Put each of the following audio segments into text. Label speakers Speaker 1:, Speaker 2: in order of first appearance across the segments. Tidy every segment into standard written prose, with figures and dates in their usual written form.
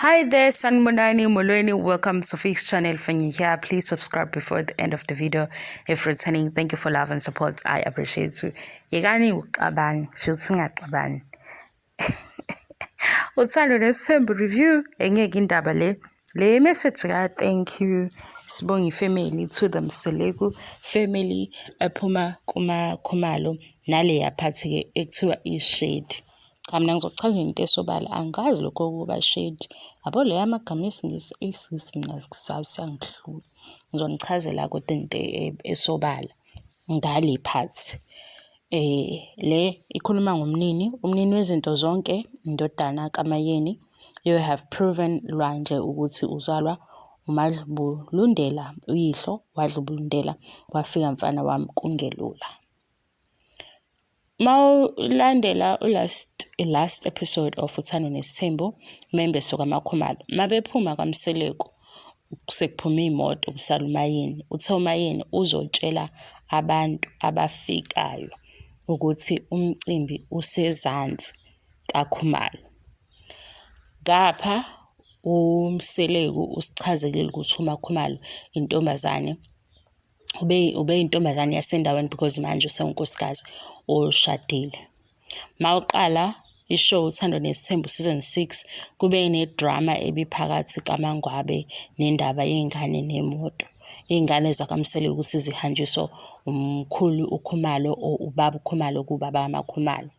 Speaker 1: Hi there, Sanibonani Molweni. Welcome to Fix channel. If you're here, please subscribe before the end of the video. If returning, thank you for love and support. I appreciate you. Yegani uxabani, shusingaxabani. Uthando Nes'thembu review engeke indaba le message ka thank you Sibongi family to the Mseleku family ephuma kuMakhumalo nale yaphathi ke ekuthiwa ishade. Cha mina ngizochaza into esobala angazi lokho ukuba shade yabo le amagama esingisi mina siyangihlula ngizonichazela kodwa into esobala ngale phathi. Le ikhuluma ngomnini wezinto zonke indodana kaMayeni. You have proven Lwandle ukuthi uzalwa umadlubulundela uyihlo wadlubulundela wafika mfana wami kungelula. Mawulandela last episode of Uthando Nes'thembu Umembeso kaMakhumalo mabephuma kaMseleku sekuphuma imoto kusala uMayeni uthe uMayeni uzotshela abantu abafikayo ukuthi umcimbi usezansi kaKhumalo. Ngapha uMseleku usichazelile ukuthi uMakhumalo intombazane ube intombazane yasendaweni because manje usewunkosikazi oshadile. Mawuqala ishow Uthando Nes'thembu season 6 kube nedrama ebiphakathi kaMangwabe nendaba yengane nemoto. Ingane zakaMseleku ukuthi zihanjiswa umkhulu uKhumalo ubaba uKhumalo kubaba kaMakhumalo.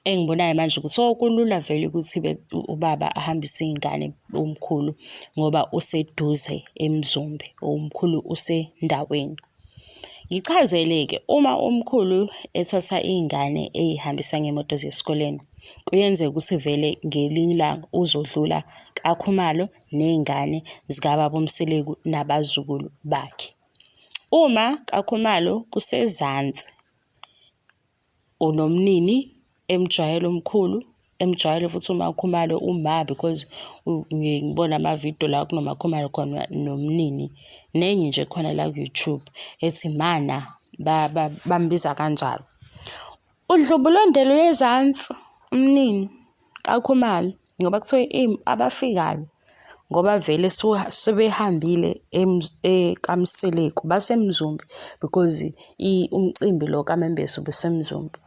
Speaker 1: Engibonayo manje ukuthi kulula vele ukuthi ubaba ahambise ingane umkhulu ngoba useduze eMzumbe umkhulu usendaweni. Ngichazele-ke uma umkhulu ethatha ingane eyihambisa ngemoto zesikoleni kuyenzeka ukuthi vele ngelinye ilanga uzodlula kaKhumalo ney'ngane zikababa uMseleku nabazukulu bakhe. Uma kaKhumalo kusezansi unomnini emjwayele omkhulu emjwayele futhi uMakhumalo because ngibona amavidiyo la kunoMakhumalo khona nomnini nenye nje khona la ku-YouTube ethi mana bambiza kanjalo. Udlubulondelo yezansi umnini kaKhumalo ngoba kuthiwa abafikayo ngoba vele sebehambile kaMseleku baseMzumbe because umcimbi lo kaMembeso besemzumbe.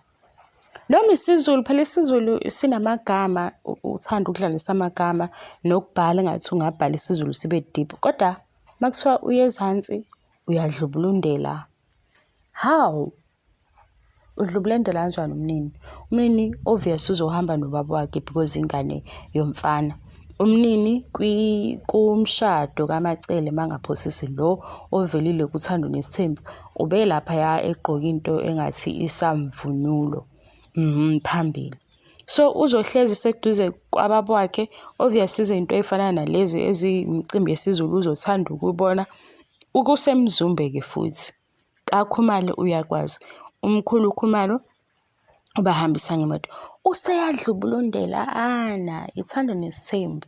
Speaker 1: Noma isiZulu phela isiZulu sinamagama uthanda ukudlalisa amagama nokubhala engathi ungabhala isiZulu sibe deep kodwa makuthiwa uyezansi uyadlubulundela. How? Udlubulundela kanjani umnini? Umnini obvious uzohamba nobaba wakhe because ingane yomfana. Umnini kumshado kaMacele mangaphosisi lo ovelile kuThando Nes'thembu ube lapha egqoka into engathi isamvunulo phambili. So uzohlezi seduze kwababa wakhe obvious izinto ezifana nalezi ezimicimbi yesiZulu uzothanda ukubona ukusemzumbe ke futhi. kaKhumalo uyakwazi umkhulu uKhumalo ubahambisa ngemoto useyadlubulundela Uthando Nes'thembu.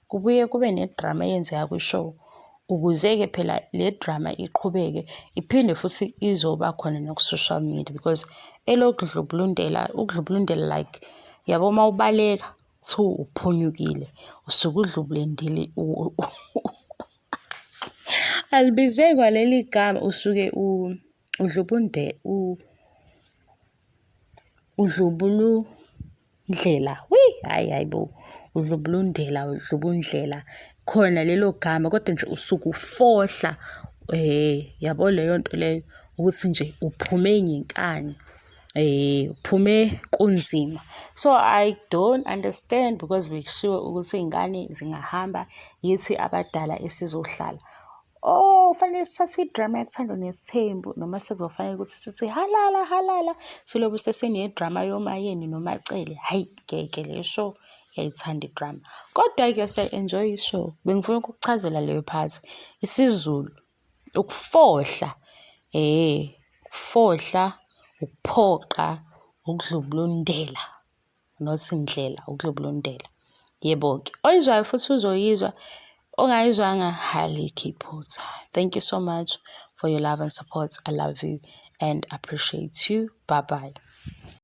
Speaker 1: Kubuye kube nedrama eyenzeka kwishow ukuze-ke phela le drama iqhubeke iphinde futhi izoba khona naku-social media because ukudlubulundela like yabo mawubaleka kuthiwa uphunyukile usuke udlubulendile alibizeki kwaleli gama usuke udlubulundlela hayibo udlubundlela khona lelo gama kodwa nje usuke ufohla yabo leyo nto leyo ukuthi nje uphume ngenkani uphume kunzima. So I don't understand because bekushiwo ukuthi iy'ngane zingahamba yithi abadala esizohlala. Kufanele sithathe idrama yakuThando Nes'thembu noma sekuzofanele ukuthi sithi halala silobe sesinedrama yoMayeni noMacele. Hayi ngeke le show ngiyayithanda idrama kodwa-ke siya-enjoy ishow. Bengifuna ukukuchazela leyo phathi isiZulu ukufohla ukufohla ukuphoqa ukudlubulundela not indlela ukudlubulundela. Yebo-ke oyizwayo futhi uzoyizwa ongayizwanga alikho iphutha. Thank you so much for your love and support. I love you and appreciate you. Bye bye.